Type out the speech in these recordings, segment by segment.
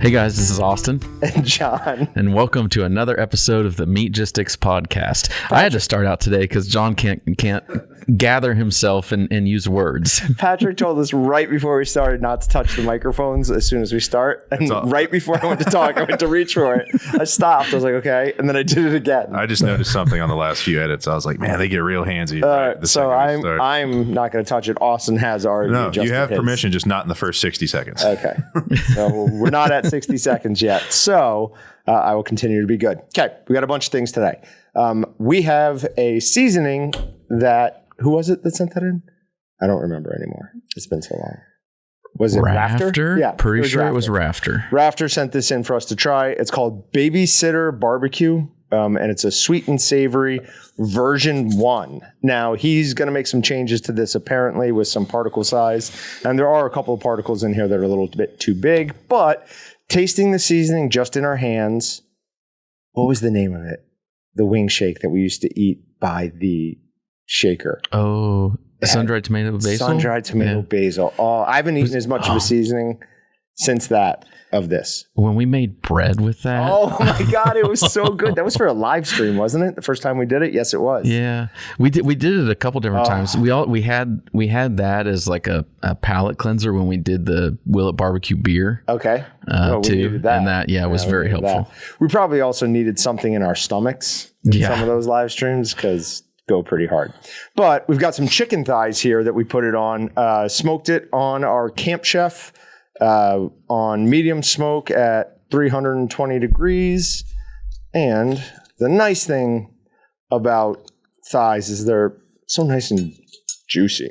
Hey guys, this is Austin. And Jon. And welcome to another episode of the Meatgistics podcast. I had to start out today because Jon can't gather himself and use words. Patrick told us right before we started not to touch the microphones as soon as we start. And right before I went to talk, I went to reach for it. I stopped. I was like, okay. And then I did it again. I just noticed something on the last few edits. I was like, man, they get real handsy. So I'm not going to touch it. Austin has already adjusted you have his. permission, just not in the first 60 seconds. Okay. So we're not at 60 seconds yet. So I will continue to be good. Okay. We got a bunch of things today. We have a seasoning that, who was it that sent that in? I don't remember anymore. It's been so long. Was it Rafter? Yeah. Pretty sure it was Rafter. Rafter sent this in for us to try. It's called Babysitter BBQ. And it's a sweet and savory version 1. Now, he's going to make some changes to this apparently with some particle size. And there are a couple of particles in here that are a little bit too big. But tasting the seasoning just in our hands, what was the name of it? The wing shake that we used to eat by the shaker. Oh, sun-dried tomato basil? Sun-dried tomato basil. Oh, I haven't eaten as much of a seasoning since that. Of this. When we made bread with that. Oh my God, it was so good. That was for a live stream, wasn't it? The first time we did it? Yes, it was. Yeah. We did it a couple different times. We had that as like a palate cleanser when we did the Will It Barbecue beer. Okay. Too. And that was very helpful. We probably also needed something in our stomachs in some of those live streams because go pretty hard. But we've got some chicken thighs here that we put it on. Smoked it on our Camp Chef on medium smoke at 320 degrees. And the nice thing about thighs is they're so nice and juicy.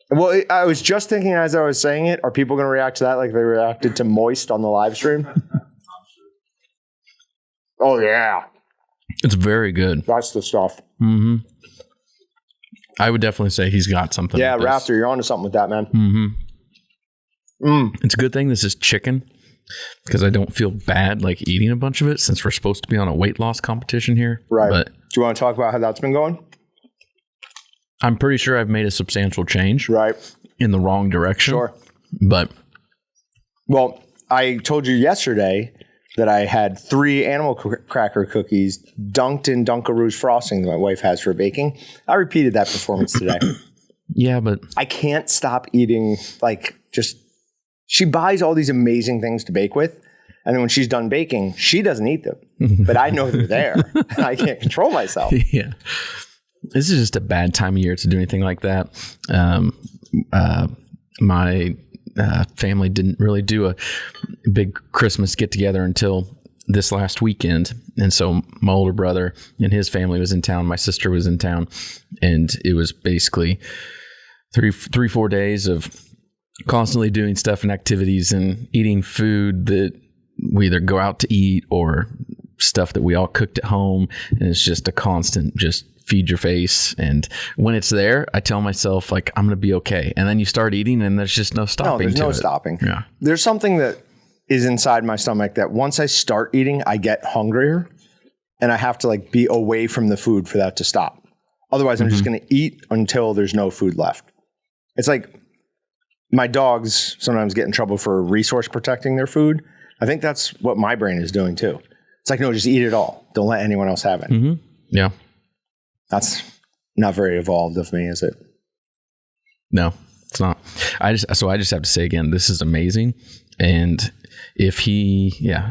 Well, I was just thinking as I was saying it, are people going to react to that like they reacted to moist on the live stream? Oh, yeah. It's very good. That's the stuff. Mm-hmm. I would definitely say he's got something. Yeah, Raptor, you're onto something with that, man. Mm-hmm. It's a good thing this is chicken because I don't feel bad like eating a bunch of it since we're supposed to be on a weight loss competition here. Right. But do you want to talk about how that's been going? I'm pretty sure I've made a substantial change. Right. In the wrong direction. Sure. But. Well, I told you yesterday that I had 3 animal cracker cookies dunked in Dunkaroos frosting that my wife has for baking. I repeated that performance today. Yeah, but. I can't stop eating she buys all these amazing things to bake with. And then when she's done baking, she doesn't eat them. But I know they're there. And I can't control myself. Yeah. This is just a bad time of year to do anything like that. My family didn't really do a big Christmas get-together until this last weekend. And so my older brother and his family was in town. My sister was in town. And it was basically 4 days of constantly doing stuff and activities and eating food that we either go out to eat or stuff that we all cooked at home. And it's just a constant, just feed your face. And when it's there, I tell myself like, I'm going to be okay. And then you start eating and there's just no stopping. No, there's no stopping. Yeah. There's something that is inside my stomach that once I start eating, I get hungrier and I have to like be away from the food for that to stop. Otherwise, I'm just going to eat until there's no food left. It's like, my dogs sometimes get in trouble for resource protecting their food. I think that's what my brain is doing too. It's like, no, just eat it all. Don't let anyone else have it. Mm-hmm. Yeah. That's not very evolved of me, is it? No, it's not. I just have to say again, this is amazing. And if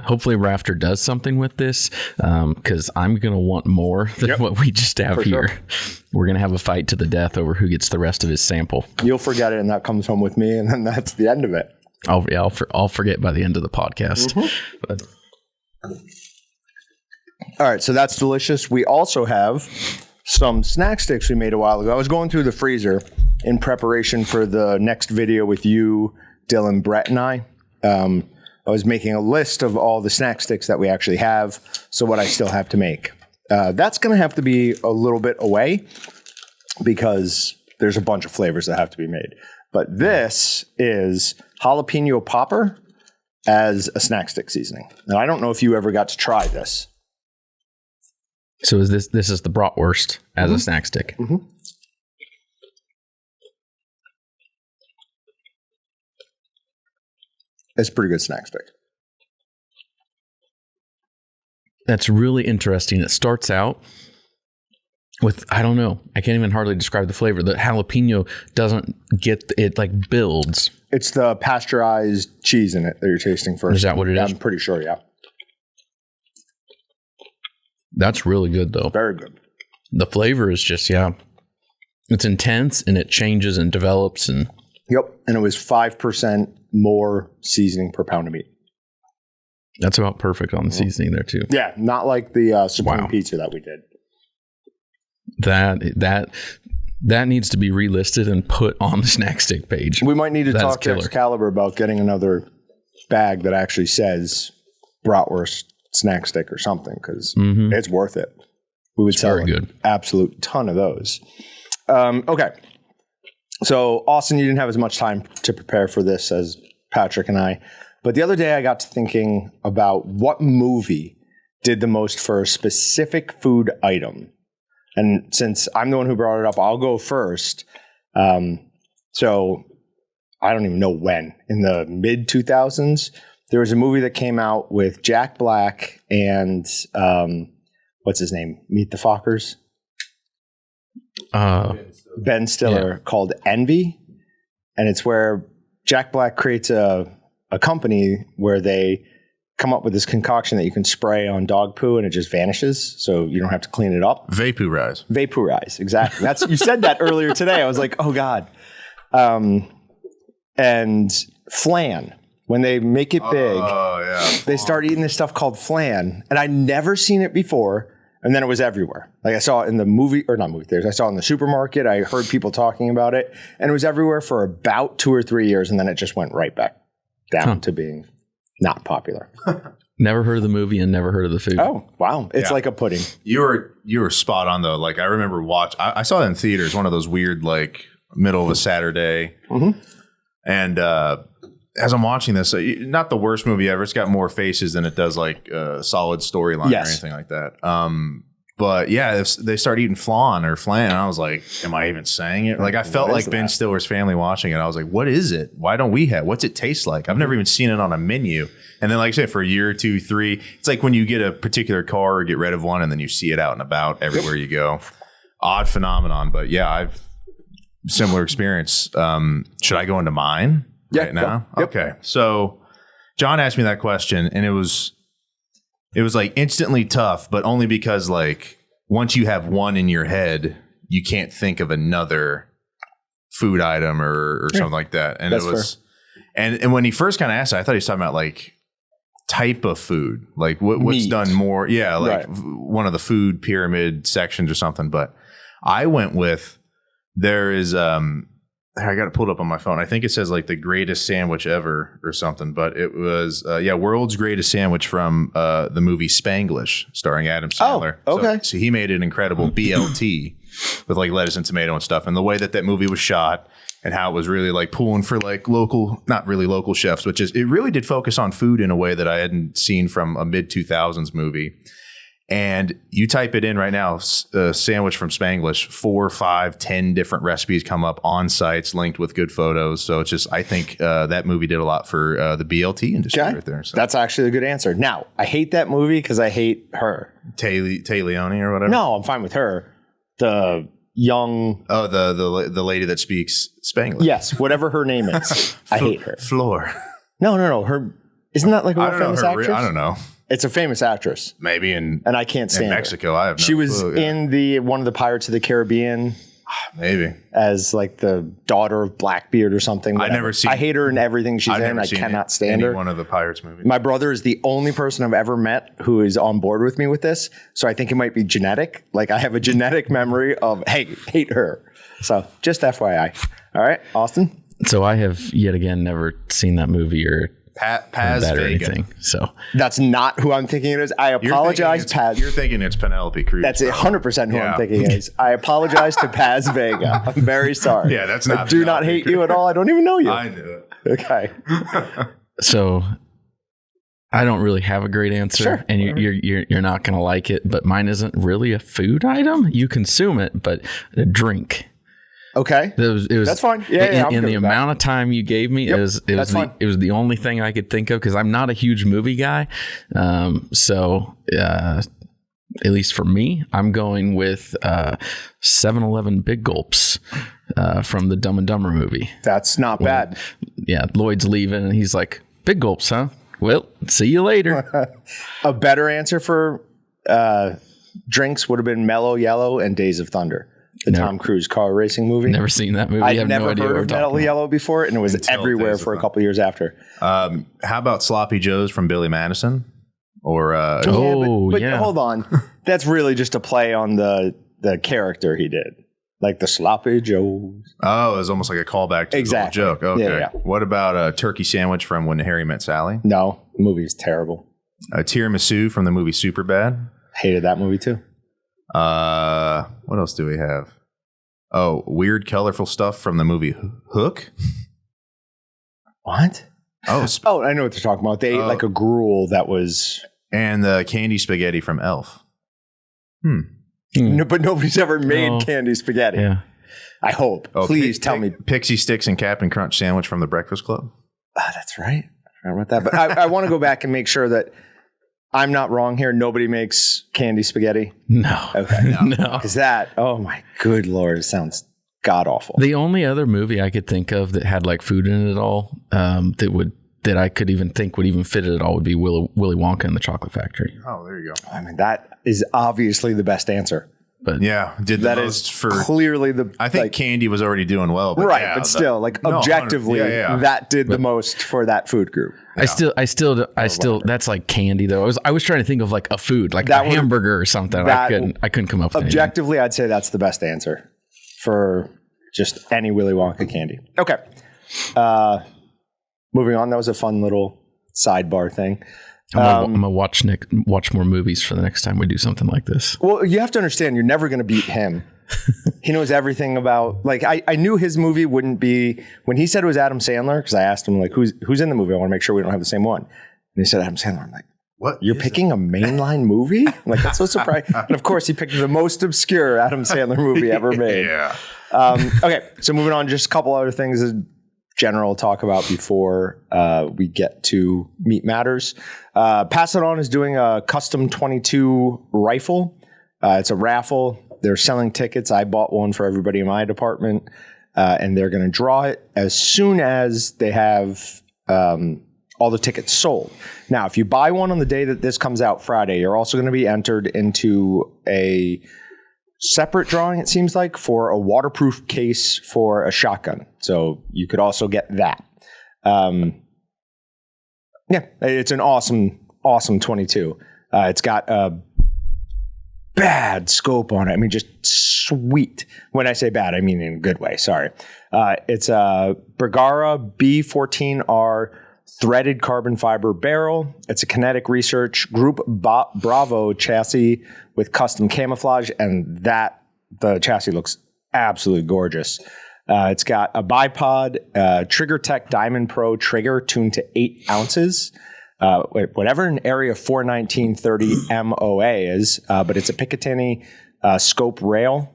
hopefully Rafter does something with this, because I'm going to want more than what we just have here. Sure. We're going to have a fight to the death over who gets the rest of his sample. You'll forget it and that comes home with me and then that's the end of it. I'll forget by the end of the podcast. Mm-hmm. But. All right, so that's delicious. We also have some snack sticks we made a while ago. I was going through the freezer in preparation for the next video with you, Dylan, Brett, and I. I was making a list of all the snack sticks that we actually have, so what I still have to make. That's going to have to be a little bit away because there's a bunch of flavors that have to be made. But this is jalapeno popper as a snack stick seasoning. Now, I don't know if you ever got to try this. So is this is the bratwurst as a snack stick? Mm-hmm. It's a pretty good snack stick. That's really interesting. It starts out with, I don't know, I can't even hardly describe the flavor. The jalapeno doesn't get, it like builds. It's the pasteurized cheese in it that you're tasting first. Is that what it is? I'm pretty sure, yeah. That's really good though. Very good. The flavor is just, it's intense and it changes and develops. And Yep. And it was 5% more seasoning per pound of meat. that's about perfect on the seasoning there too. Yeah. Not like the Supreme Wow. Pizza that we did. That needs to be relisted and put on the snack stick page. We might need to That is talk to killer. Excalibur about getting another bag that actually says bratwurst snack stick or something, because it's worth it. We would sell very an good. absolute ton of those. Okay. So, Austin, you didn't have as much time to prepare for this as Patrick and I. But the other day I got to thinking about what movie did the most for a specific food item. And since I'm the one who brought it up, I'll go first. So I don't even know when. In the mid-2000s, there was a movie that came out with Jack Black and what's his name? Meet the Fockers? Ben Stiller, called Envy. And it's where Jack Black creates a company where they come up with this concoction that you can spray on dog poo and it just vanishes, so you don't have to clean it up. Vaporize. Vaporize, exactly. That's you said that earlier today. I was like, oh God. And Flan, when they make it big, they start eating this stuff called Flan, and I'd never seen it before. And then it was everywhere. Like I saw it in the movie, or not movie theaters. I saw it in the supermarket. I heard people talking about it, and it was everywhere for about 2 or 3 years, and then it just went right back down to being not popular. Never heard of the movie and never heard of the food. Oh, wow. It's like a pudding. You were spot on though. Like I remember I saw it in theaters, one of those weird like middle of a Saturday. And as I'm watching this, not the worst movie ever. It's got more faces than it does like a solid storyline or anything like that. But yeah, they start eating Flan, and I was like, am I even saying it? Like I felt like Ben Stiller's family watching it. I was like, what is it? Why don't we have? What's it taste like? I've never even seen it on a menu. And then like I said, for a year, 2, 3, it's like when you get a particular car or get rid of one and then you see it out and about everywhere you go. Odd phenomenon. But yeah, I've similar experience. Should I go into mine right now? Yep. Okay. So John asked me that question and it was like instantly tough, but only because like once you have one in your head, you can't think of another food item or something like that. And That's it was, and when he first kind of asked it, I thought he was talking about like type of food, like what's Meat. done more. Yeah. Like one of the food pyramid sections or something. But I went with, there is, I got it pulled up on my phone. I think it says like the greatest sandwich ever or something, but it was, world's greatest sandwich from the movie Spanglish starring Adam Sandler. Oh, okay. So he made an incredible BLT with like lettuce and tomato and stuff. And the way that movie was shot and how it was really like pulling for like local, not really local chefs, which is, it really did focus on food in a way that I hadn't seen from a mid 2000s movie. And you type it in right now, sandwich from Spanglish, 4, 5, 10 different recipes come up on sites linked with good photos. So it's just, I think that movie did a lot for the BLT industry right there. So. That's actually a good answer. Now, I hate that movie because I hate her. Tay Leone or whatever? No, I'm fine with her. The young... Oh, the lady that speaks Spanglish. Yes, whatever her name is. I hate her. Floor. No. Her... Isn't that like a real famous actress? I don't know. It's a famous actress. Maybe and I can't stand Mexico. her. I have no She was clue, yeah. in one of the Pirates of the Caribbean. Maybe as like the daughter of Blackbeard or something. I've never seen. I hate her in everything she's in. I cannot stand her. One of the Pirates movies. My brother is the only person I've ever met who is on board with me with this. So I think it might be genetic. Like I have a genetic memory of hate her. So just FYI. All right, Austin. So I have yet again never seen that movie or Paz that or Vega. anything. So that's not who I'm thinking it is. I apologize, Paz. You're thinking it's Penelope Cruz. That's 100% who I'm thinking it is. I apologize to Paz Vega. I'm very sorry. Yeah, that's not. I do not hate you at all. I don't even know you. I knew it. Okay. So I don't really have a great answer, Sure. and you're not going to like it. But mine isn't really a food item. You consume it, but a drink. Okay. It was That's fine. Yeah, I'm in good the with that. amount of time you gave me, it was fine. it was the only thing I could think of because I'm not a huge movie guy. At least for me, I'm going with 7-Eleven Big Gulps from the Dumb and Dumber movie. That's not bad. Yeah, Lloyd's leaving and he's like, "Big gulps, huh? Well, see you later." A better answer for drinks would have been Mellow Yellow and Days of Thunder, the Tom Cruise car racing movie. Never seen that movie. I'd never heard of Mellow Yellow before, and it was everywhere Days of for a couple years after. How about Sloppy Joe's from Billy Madison? Or But hold on. That's really just a play on the character he did. Like the Sloppy Joes. Oh, it was almost like a callback to the joke. Okay. Yeah. What about a turkey sandwich from When Harry Met Sally? No, the movie is terrible. A tiramisu from the movie Superbad? Hated that movie too. What else do we have? Oh, weird, colorful stuff from the movie Hook? What? Oh, I know what they're talking about. They ate like a gruel that was... And the candy spaghetti from Elf. No, but nobody's ever made candy spaghetti. Yeah. I hope. Please tell me. Pixie Sticks and Captain Crunch sandwich from the Breakfast Club. That's right. I forgot about that. But I want to go back and make sure that I'm not wrong here. Nobody makes candy spaghetti. No. Okay. No. Because that, oh my good Lord, it sounds god awful. The only other movie I could think of that had like food in it at all that I could even think would even fit it at all would be Willy Wonka and the Chocolate Factory. Oh, there you go. I mean, that is obviously the best answer. But yeah, did the most for clearly the. I think candy was already doing well, but right? But still, objectively, that did the most for that food group. Yeah. I still. That's like candy though. I was trying to think of like a food, like a hamburger or something. I couldn't come up with objectively. I'd say that's the best answer for just any Willy Wonka candy. Okay. Moving on, that was a fun little sidebar thing. I'm gonna watch more movies for the next time we do something like this. Well, you have to understand, you're never going to beat him. He knows everything about. Like I knew his movie wouldn't be when he said it was Adam Sandler because I asked him like who's in the movie. I want to make sure we don't have the same one. And he said Adam Sandler. I'm like, what? You're picking a mainline movie? I'm like, that's so surprising. And of course, he picked the most obscure Adam Sandler movie ever made. Yeah. Okay, so moving on, just a couple other things. General talk about before we get to Meat Matters. Pass It On is doing a custom 22 rifle. It's a raffle. They're selling tickets. I bought one for everybody in my department, and they're going to draw it as soon as they have all the tickets sold. Now, if you buy one on the day that this comes out, Friday, you're also going to be entered into a separate drawing, it seems like, for a waterproof case for a shotgun. So you could also get that. Yeah, it's an awesome 22. It's got a bad scope on it. I mean, just sweet. When I say bad, I mean in a good way. Sorry. It's a Bergara B14R threaded carbon fiber barrel. It's a Kinetic Research Group Bravo chassis with custom camouflage, and the chassis looks absolutely gorgeous. It's got a bipod, Trigger Tech Diamond Pro trigger tuned to 8 ounces. Whatever an Area 41930 MOA is, but it's a Picatinny scope rail.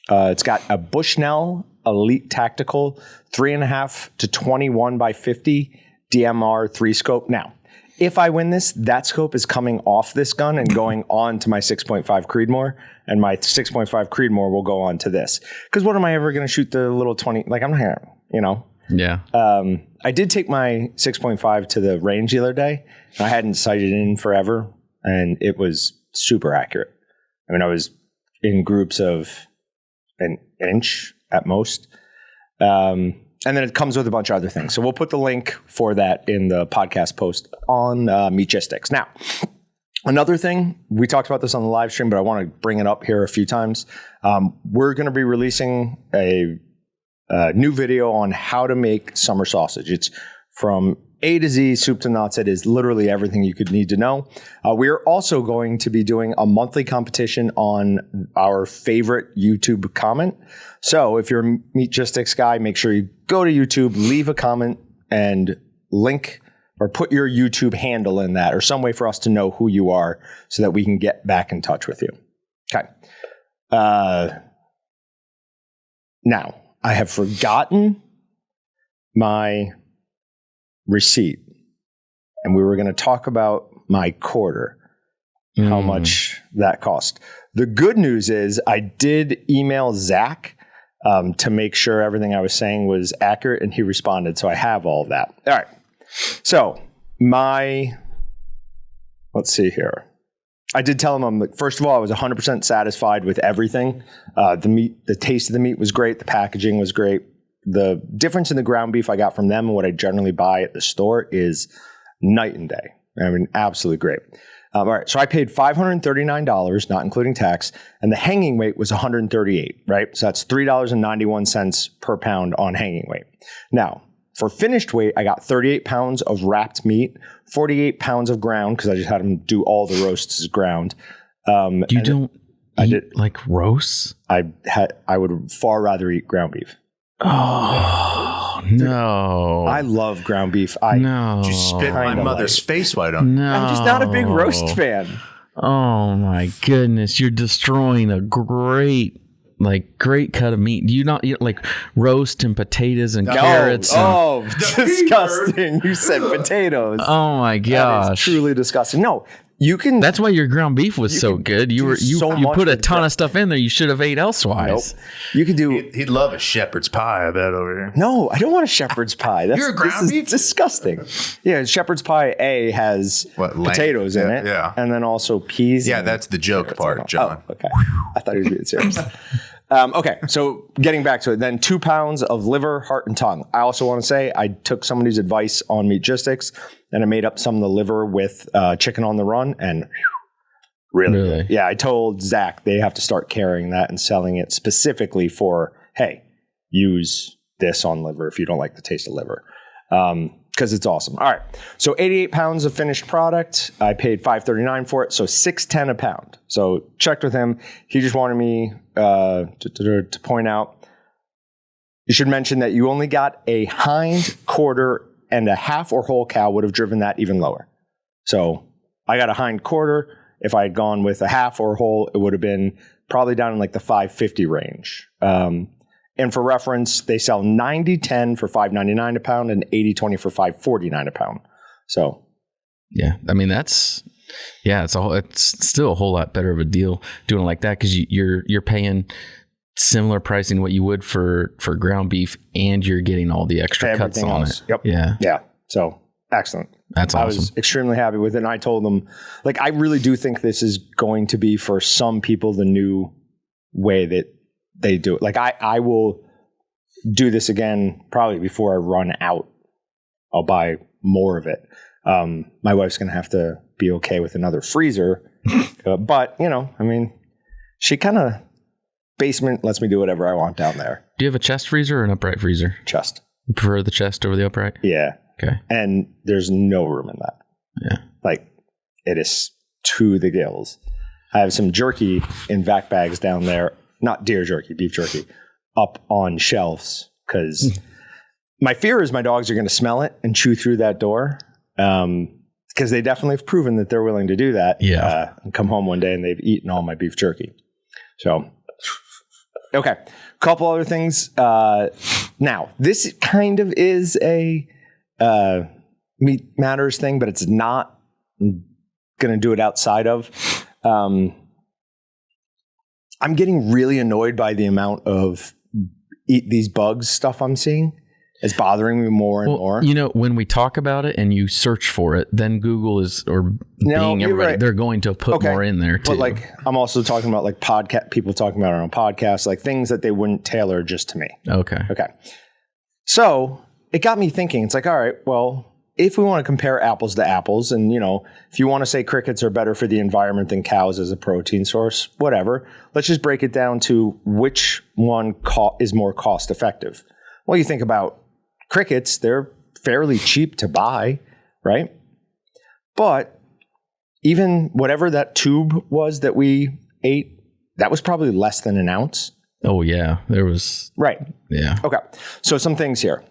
It's got a Bushnell Elite Tactical 3.5 to 21 by 50 DMR 3 scope. Now, if I win this, that scope is coming off this gun and going on to my 6.5 Creedmoor, and my 6.5 Creedmoor will go on to this. Because what am I ever going to shoot the little 20? Like, I'm not going to, Yeah. I did take my 6.5 to the range the other day, and I hadn't sighted in forever, and it was super accurate. I mean, I was in groups of an inch at most. And then it comes with a bunch of other things. So we'll put the link for that in the podcast post on Meatgistics. Now, another thing, we talked about this on the live stream, but I want to bring it up here a few times. We're going to be releasing a new video on how to make summer sausage. It's from A to Z, soup to nuts. It is literally everything you could need to know. We are also going to be doing a monthly competition on our favorite YouTube comment. So if you're a Meatgistics guy, make sure you go to YouTube, leave a comment, and link or put your YouTube handle in that, or some way for us to know who you are so that we can get back in touch with you. Okay. Now, I have forgotten my receipt, and we were going to talk about my quarter, how much that cost. The good news is I did email Zach to make sure everything I was saying was accurate, and he responded. So I have all of that. All right. So let's see here. I did tell him, first of all, I was 100% satisfied with everything. The taste of the meat was great. The packaging was great. The difference in the ground beef I got from them and what I generally buy at the store is night and day. I mean, absolutely great. All right. So I paid $539, not including tax, and the hanging weight was $138, right? So that's $3.91 per pound on hanging weight. Now, for finished weight, I got 38 pounds of wrapped meat, 48 pounds of ground, because I just had them do all the roasts as ground. You don't eat like roasts? I would far rather eat ground beef. Oh, no. I love ground beef. Did you spit my mother's face? Why don't No. I'm just not a big roast fan. Oh, my goodness. You're destroying a great cut of meat. Do you not eat like roast and potatoes and carrots? Oh, disgusting. You said potatoes. Oh my gosh. That is truly disgusting. No, you can. That's why your ground beef was so good. You put a ton of stuff in there you should have ate elsewise. Nope. You could do. He'd love a shepherd's pie, I bet, over here. No, I don't want a shepherd's pie. You're a ground beef? Disgusting. Yeah, shepherd's pie A has potatoes in it. Yeah. And then also peas. Yeah, that's the joke part, John. Oh, okay. I thought he was being serious. Okay, so getting back to it, then 2 pounds of liver, heart, and tongue. I also want to say I took somebody's advice on Meatgistics, and I made up some of the liver with chicken on the run, and really good. Yeah, I told Zach they have to start carrying that and selling it specifically for, hey, use this on liver if you don't like the taste of liver, because it's awesome. All right, so 88 pounds of finished product. I paid $5.39 for it, so $6.10 a pound. So checked with him. He just wanted me to point out, you should mention that you only got a hind, quarter, and a half or whole cow would have driven that even lower. So I got a hind quarter. If I had gone with a half or whole, it would have been probably down in like the $5.50 range. And for reference, they sell 90-10 for $5.99 a pound and 80-20 for $5.49 a pound. So, yeah, I mean it's still a whole lot better of a deal doing it like that, because you're paying similar pricing what you would for ground beef, and you're getting all the extra cuts on it. Yep. Yeah. So excellent. That's awesome. I was extremely happy with it, and I told them, like, I really do think this is going to be for some people the new way that they do it. Like I will do this again probably before I run out. I'll buy more of it. My wife's going to have to be okay with another freezer, but I mean, she kind of basement lets me do whatever I want down there. Do you have a chest freezer or an upright freezer? Chest. You prefer the chest over the upright? Yeah. Okay. And there's no room in that. Yeah. Like, it is to the gills. I have some jerky in vac bags down there. Not deer jerky, beef jerky, up on shelves, because my fear is my dogs are going to smell it and chew through that door, because they definitely have proven that they're willing to do that. Yeah. And come home one day and they've eaten all my beef jerky. So, okay. Couple other things. Now, this kind of is a Meat Matters thing, but it's not going to do it outside of. I'm getting really annoyed by the amount of eat these bugs stuff I'm seeing. It's bothering me more and more. When we talk about it and you search for it, then Google Bing, everybody, right. They're going to put more in there too. But I'm also talking about people talking about it on podcasts, like things that they wouldn't tailor just to me. Okay. So it got me thinking. It's like, all right, well, if we want to compare apples to apples, and if you want to say crickets are better for the environment than cows as a protein source, whatever, let's just break it down to which one is more cost effective. Well, you think about crickets, they're fairly cheap to buy, right? But even whatever that tube was that we ate, that was probably less than an ounce. Oh, yeah. There was. Right. Yeah. Okay. So some things here.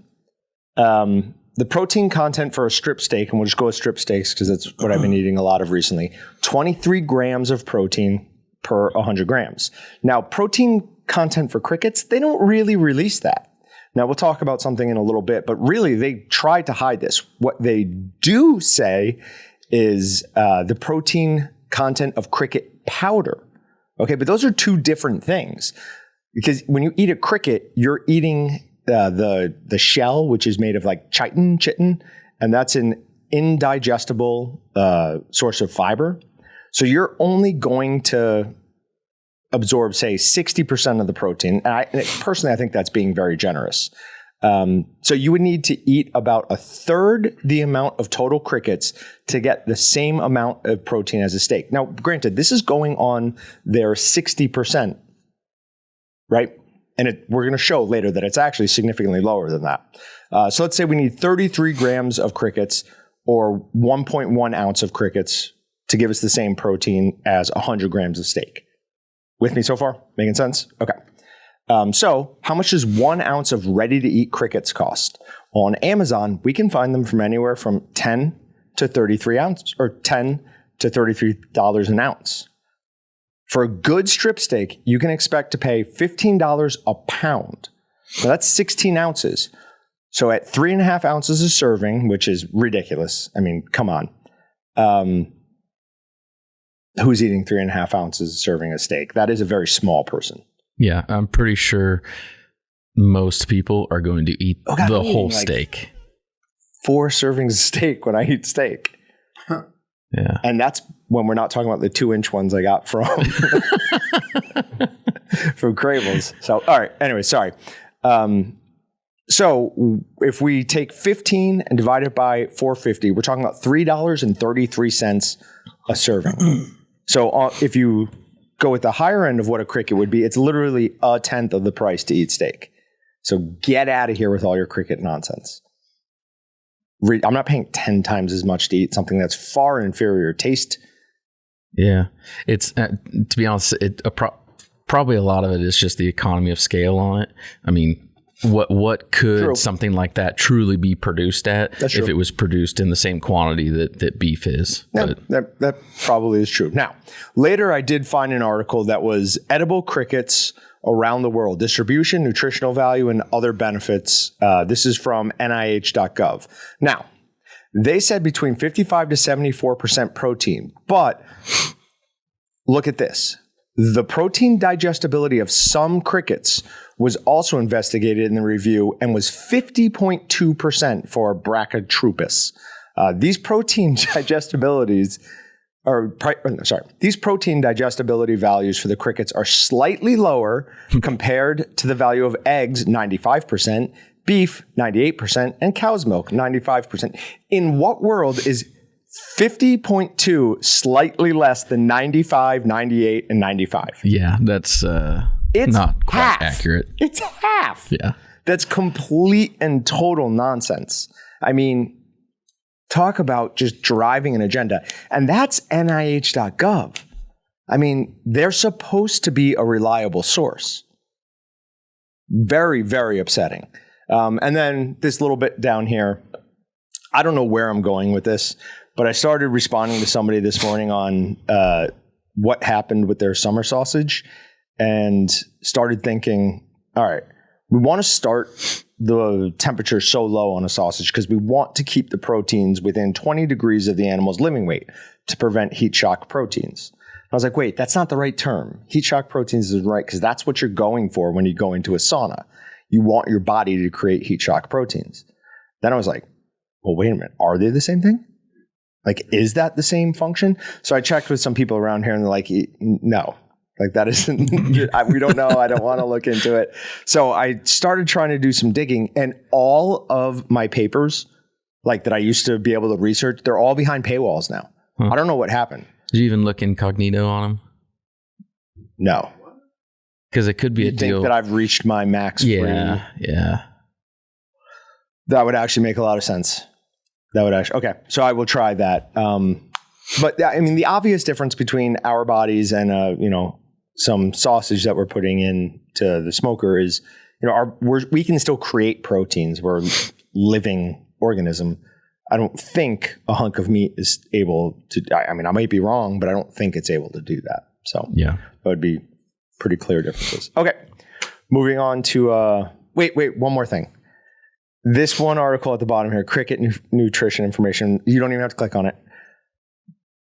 The protein content for a strip steak, and we'll just go with strip steaks because that's what I've been eating a lot of recently, 23 grams of protein per 100 grams. Now, protein content for crickets, they don't really release that. Now, we'll talk about something in a little bit, but really they try to hide this. What they do say is the protein content of cricket powder. Okay, but those are two different things. Because when you eat a cricket, you're eating the shell, which is made of like chitin, and that's an indigestible source of fiber. So you're only going to absorb, say, 60% of the protein. And personally, I think that's being very generous. So you would need to eat about a third the amount of total crickets to get the same amount of protein as a steak. Now, granted, this is going on their 60%, right? And we're going to show later that it's actually significantly lower than that. So let's say we need 33 grams of crickets or 1.1 ounce of crickets to give us the same protein as 100 grams of steak. With me so far? Making sense? Okay. So how much does 1 ounce of ready-to-eat crickets cost? On Amazon, we can find them from anywhere from $10 to $33 an ounce. For a good strip steak, you can expect to pay $15 a pound. Now that's 16 ounces. So at 3.5 ounces a serving, which is ridiculous. I mean, come on. Who's eating 3.5 ounces serving a steak? That is a very small person. Yeah, I'm pretty sure most people are going to eat the whole steak. 4 servings of steak when I eat steak. Yeah. And that's when we're not talking about the 2-inch ones I got from from Cravel's. So, all right. Anyway, sorry. So if we take 15 and divide it by 450, we're talking about $3.33 a serving. So if you go with the higher end of what a cricket would be, it's literally a tenth of the price to eat steak. So get out of here with all your cricket nonsense. I'm not paying 10 times as much to eat something that's far inferior taste. Yeah. It's, to be honest, probably a lot of it is just the economy of scale on it. I mean, what could something like that truly be produced at if it was produced in the same quantity that beef is? Yeah, that probably is true. Now, later I did find an article that was edible crickets around the world, distribution, nutritional value, and other benefits. This is from NIH.gov. Now, they said between 55 to 74% protein, but look at this. The protein digestibility of some crickets was also investigated in the review and was 50.2% for Brachytrupus. These protein digestibility values for the crickets are slightly lower compared to the value of eggs, 95%, beef, 98%, and cow's milk, 95%. In what world is 50.2 slightly less than 95, 98, and 95? Yeah, that's it's not quite half. accurate. It's half. Yeah. That's complete and total nonsense. I mean, talk about just driving an agenda. And that's NIH.gov. I mean, they're supposed to be a reliable source. Very, very upsetting. And then this little bit down here, I don't know where I'm going with this, but I started responding to somebody this morning on what happened with their summer sausage and started thinking, all right, we want to start the temperature so low on a sausage because we want to keep the proteins within 20 degrees of the animal's living weight to prevent heat shock proteins. I was like, wait, that's not the right term. Heat shock proteins is right because that's what you're going for when you go into a sauna. You want your body to create heat shock proteins. Then I was like, well, wait a minute. Are they the same thing? Like, is that the same function? So I checked with some people around here and they're like, no. Like that isn't, we don't know. I don't want to look into it. So I started trying to do some digging and all of my papers, like that I used to be able to research, they're all behind paywalls now. I don't know what happened. Did you even look incognito on them? No. Because it could be a deal. Think that I've reached my max free. Yeah. That would actually make a lot of sense. Okay. So I will try that. But I mean, the obvious difference between our bodies and, some sausage that we're putting into the smoker is, we can still create proteins. We're a living organism. I don't think a hunk of meat is able to, I mean, I might be wrong, but I don't think it's able to do that. So yeah, that would be pretty clear differences. Okay. Moving on to, wait, one more thing. This one article at the bottom here, cricket nutrition information, you don't even have to click on it,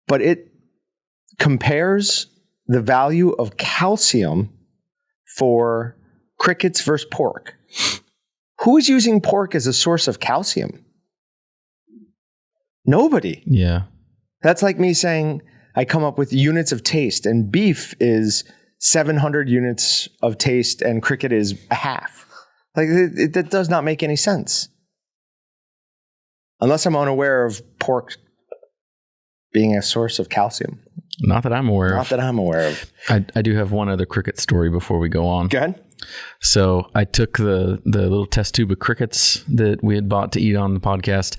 but it compares the value of calcium for crickets versus pork. Who is using pork as a source of calcium? Nobody. Yeah. That's like me saying I come up with units of taste, and beef is 700 units of taste and cricket is a half. Like, that does not make any sense. Unless I'm unaware of pork being a source of calcium. Not that I'm aware of. Not that I'm aware of. I do have one other cricket story before we go on. Go ahead. So I took the little test tube of crickets that we had bought to eat on the podcast,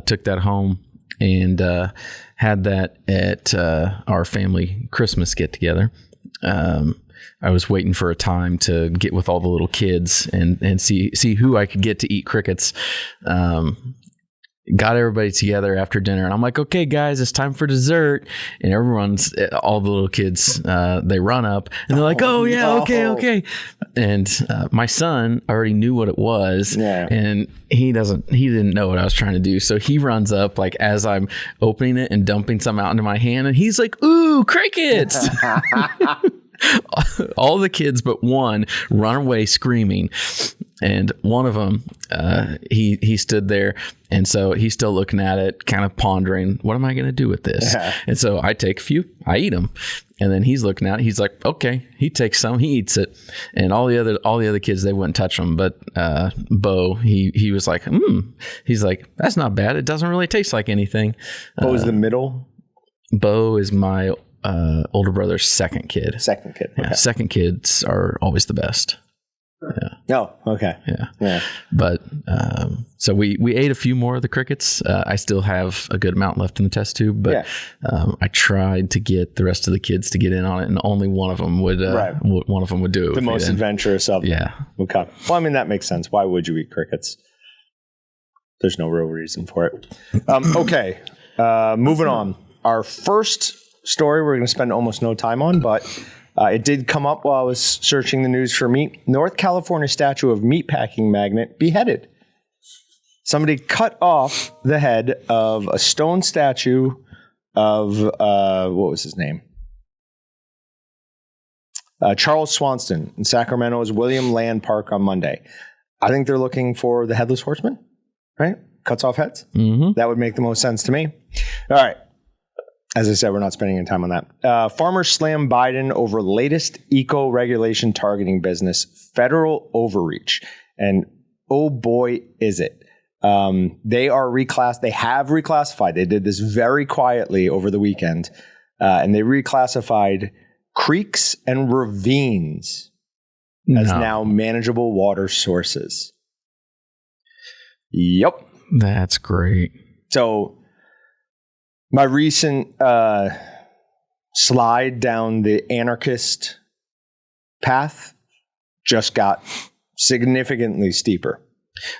took that home and had that at our family Christmas get together. I was waiting for a time to get with all the little kids and see who I could get to eat crickets. Got everybody together after dinner, and I'm like, okay, guys, it's time for dessert. And all the little kids, they run up and they're like, oh yeah, okay. And my son already knew what it was, and he didn't know what I was trying to do. So he runs up like as I'm opening it and dumping some out into my hand, and he's like, ooh, crickets. All the kids but one run away screaming, and one of them he stood there, and so he's still looking at it, kind of pondering, what am I going to do with this? And so I take a few, I eat them, and then he's looking at it, he's like, okay. He takes some, he eats it, and all the other kids, they wouldn't touch them, but Bo, he was like, he's like, that's not bad, it doesn't really taste like anything. Bo is the middle? Bo is my older brother's second kid. Okay. Yeah, second kids are always the best. Yeah. Oh, okay. Yeah. But so we ate a few more of the crickets. I still have a good amount left in the test tube, but I tried to get the rest of the kids to get in on it, and only one of them would. One of them would do it. The most adventurous of them. Yeah. Okay. Well, I mean, that makes sense. Why would you eat crickets? There's no real reason for it. Okay. Moving on. Our first story we're going to spend almost no time on, but it did come up while I was searching the news for meat. North California statue of meatpacking magnate beheaded. Somebody cut off the head of a stone statue of, what was his name? Charles Swanston in Sacramento's William Land Park on Monday. I think they're looking for the Headless Horseman, right? Cuts off heads. Mm-hmm. That would make the most sense to me. All right. As I said, we're not spending any time on that. Farmers slam Biden over latest eco-regulation targeting business, federal overreach. And oh boy, is it. They have reclassified. They did this very quietly over the weekend. And they reclassified creeks and ravines as now manageable water sources. Yep. That's great. So my recent slide down the anarchist path just got significantly steeper.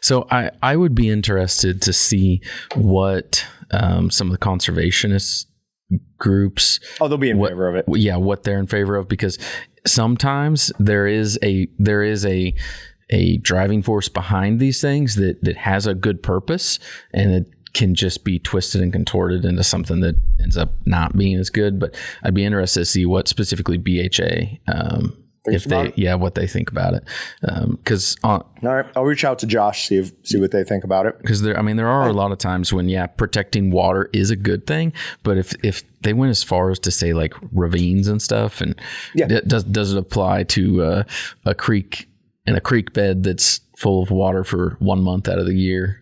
So I would be interested to see what some of the conservationist groups. Oh, they'll be in favor of it. Yeah, what they're in favor of, because sometimes there is a driving force behind these things that has a good purpose, and it can just be twisted and contorted into something that ends up not being as good. But I'd be interested to see what specifically BHA, what they think about it. Because all right, I'll reach out to Josh, see what they think about it. Because there are a lot of times when protecting water is a good thing, but if they went as far as to say like ravines and stuff, and does it apply to a creek and a creek bed that's full of water for 1 month out of the year?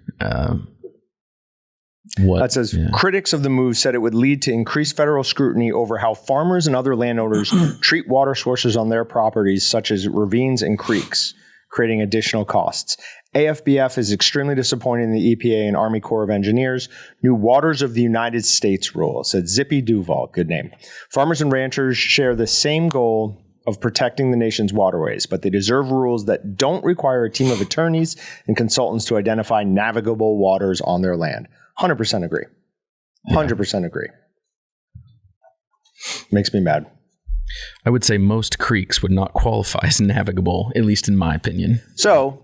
That says critics of the move said it would lead to increased federal scrutiny over how farmers and other landowners treat water sources on their properties, such as ravines and creeks, creating additional costs. AFBF is extremely disappointed in the EPA and Army Corps of Engineers' new Waters of the United States rule, said Zippy Duval. Good name. Farmers and ranchers share the same goal of protecting the nation's waterways, but they deserve rules that don't require a team of attorneys and consultants to identify navigable waters on their land. 100% agree. 100% agree. Makes me mad. I would say most creeks would not qualify as navigable, at least in my opinion. So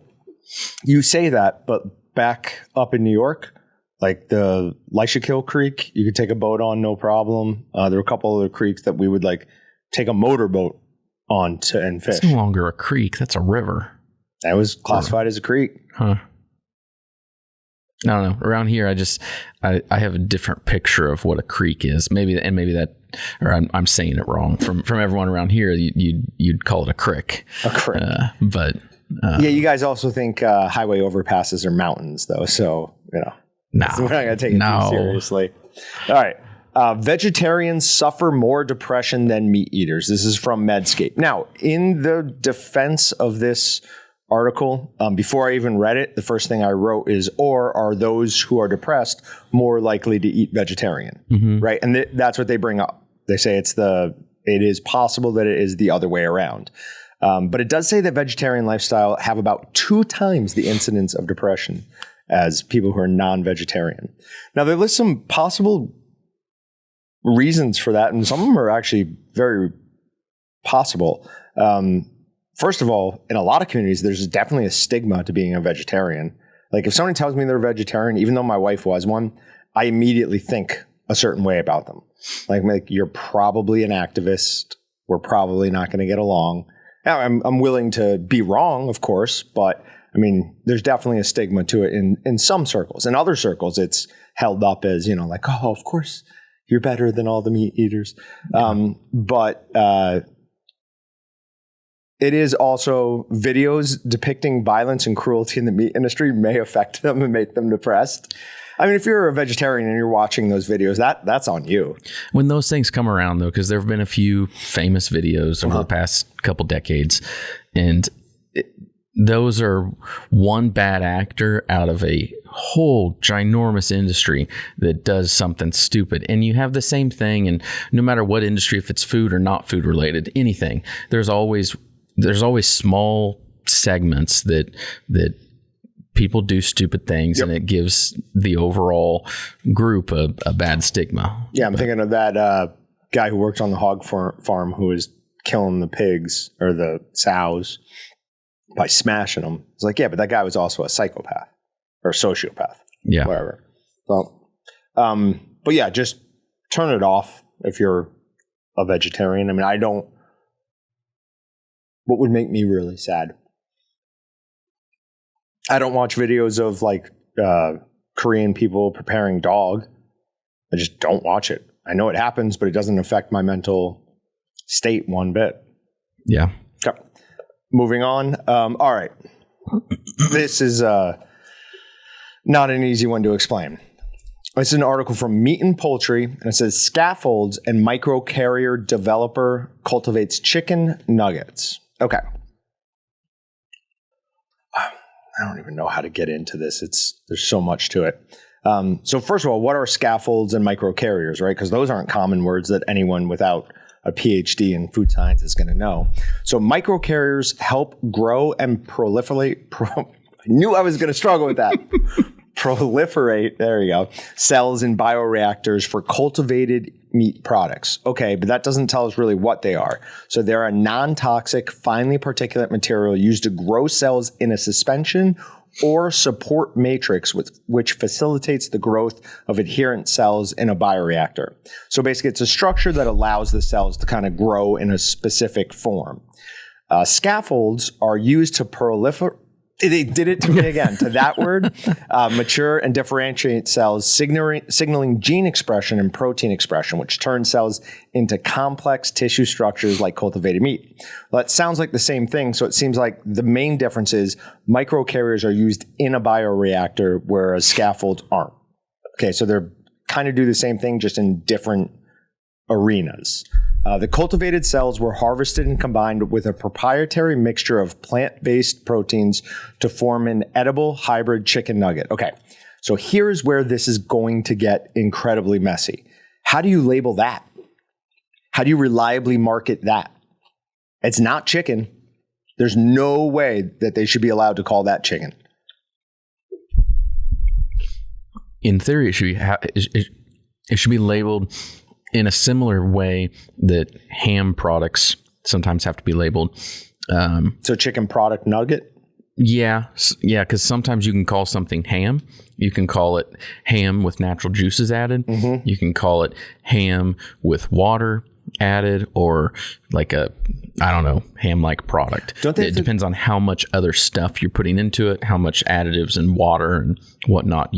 you say that, but back up in New York, like the Leishakill Creek, you could take a boat on, no problem. There were a couple other creeks that we would like take a motorboat on and fish. It's no longer a creek. That's a river. That was classified as a creek. Huh. I don't know. Around here, I have a different picture of what a creek is. Maybe that, or I'm saying it wrong. From everyone around here, you'd call it a crick. A crick. Yeah, you guys also think highway overpasses are mountains, though. So, no, we're not going to take it too seriously. All right. Vegetarians suffer more depression than meat eaters. This is from Medscape. Now, in the defense of this article, before I even read it, the first thing I wrote is, or are those who are depressed more likely to eat vegetarian? Mm-hmm. Right. And that's what they bring up. They say it is possible that it is the other way around. But it does say that vegetarian lifestyle have about 2 times the incidence of depression as people who are non-vegetarian. Now, there lists some possible reasons for that, and some of them are actually very possible. First of all, in a lot of communities, there's definitely a stigma to being a vegetarian. Like if somebody tells me they're a vegetarian, even though my wife was one, I immediately think a certain way about them. Like you're probably an activist. We're probably not going to get along. Now, I'm willing to be wrong, of course, but I mean, there's definitely a stigma to it in some circles. In other circles, it's held up as, like, oh, of course, you're better than all the meat eaters. But it is also videos depicting violence and cruelty in the meat industry may affect them and make them depressed. I mean, if you're a vegetarian and you're watching those videos, that's on you. When those things come around, though, because there have been a few famous videos over the past couple decades, and those are one bad actor out of a whole ginormous industry that does something stupid. And you have the same thing, and no matter what industry, if it's food or not food related, anything, there's always small segments that people do stupid things, and it gives the overall group a bad stigma. Yeah, I'm thinking of that guy who worked on the hog farm who was killing the pigs or the sows by smashing them. It's like, yeah, but that guy was also a psychopath or a sociopath. Yeah. Whatever. So, but yeah, just turn it off if you're a vegetarian. I mean, what would make me really sad? I don't watch videos of like Korean people preparing dog. I just don't watch it. I know it happens, but it doesn't affect my mental state one bit. Yeah. Okay. Moving on. All right. This is not an easy one to explain. It's an article from Meat and Poultry, and it says scaffolds and microcarrier developer cultivates chicken nuggets. Okay. I don't even know how to get into this. There's so much to it. So first of all, what are scaffolds and microcarriers, right? Because those aren't common words that anyone without a PhD in food science is going to know. So microcarriers help grow and proliferate. I knew I was going to struggle with that. Proliferate, there you go, cells in bioreactors for cultivated meat products. Okay, but that doesn't tell us really what they are. So they're a non-toxic, finely particulate material used to grow cells in a suspension or support matrix which facilitates the growth of adherent cells in a bioreactor. So basically, it's a structure that allows the cells to kind of grow in a specific form. Scaffolds are used to proliferate. They did it to me again, to that word, mature and differentiate cells, signaling gene expression and protein expression, which turns cells into complex tissue structures like cultivated meat. Well, that sounds like the same thing. So it seems like the main difference is microcarriers are used in a bioreactor, whereas scaffolds aren't. Okay, so they're kind of do the same thing, just in different arenas. The cultivated cells were harvested and combined with a proprietary mixture of plant-based proteins to form an edible hybrid chicken nugget. Okay, so here's where this is going to get incredibly messy. How do you label that? How do you reliably market that? It's not chicken. There's no way that they should be allowed to call that chicken. In theory, it should be labeled in a similar way that ham products sometimes have to be labeled. So chicken product nugget? Yeah, because sometimes you can call something ham. You can call it ham with natural juices added. Mm-hmm. You can call it ham with water added, or like ham-like product. It depends on how much other stuff you're putting into it, how much additives and water and whatnot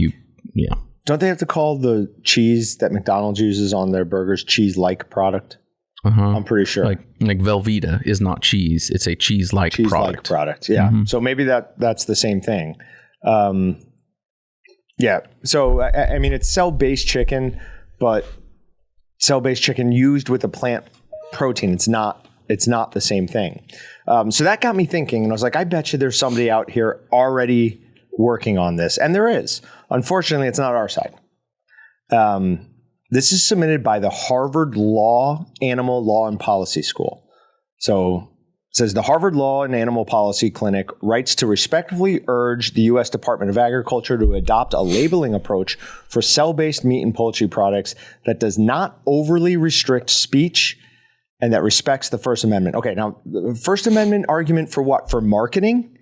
Don't they have to call the cheese that McDonald's uses on their burgers cheese-like product? Uh-huh. I'm pretty sure. Like Velveeta is not cheese; it's a cheese-like product. Yeah. Mm-hmm. So maybe that's the same thing. Yeah. So I mean, it's cell-based chicken, but cell-based chicken used with a plant protein. It's not the same thing. So that got me thinking, and I was like, I bet you there's somebody out here already working on this, and there is. Unfortunately, it's not our side. This is submitted by the Harvard Law, Animal Law and Policy School. So it says the Harvard Law and Animal Policy Clinic writes to respectfully urge the U.S. Department of Agriculture to adopt a labeling approach for cell-based meat and poultry products that does not overly restrict speech and that respects the First Amendment. Okay, now, the First Amendment argument for what? For marketing?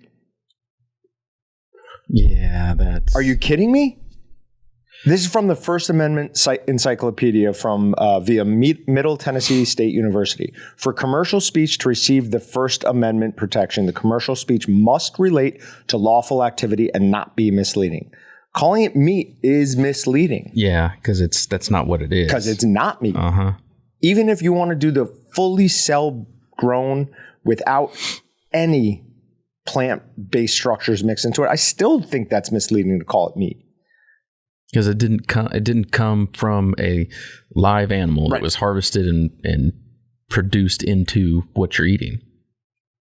Yeah, that's... Are you kidding me? This is from the First Amendment Encyclopedia from via Middle Tennessee State University. For commercial speech to receive the First Amendment protection, the commercial speech must relate to lawful activity and not be misleading. Calling it meat is misleading. Yeah, because that's not what it is. Because it's not meat. Uh-huh. Even if you want to do the fully cell-grown without any plant-based structures mixed into it, I still think that's misleading to call it meat. Because it didn't come from a live animal that was harvested and produced into what you're eating.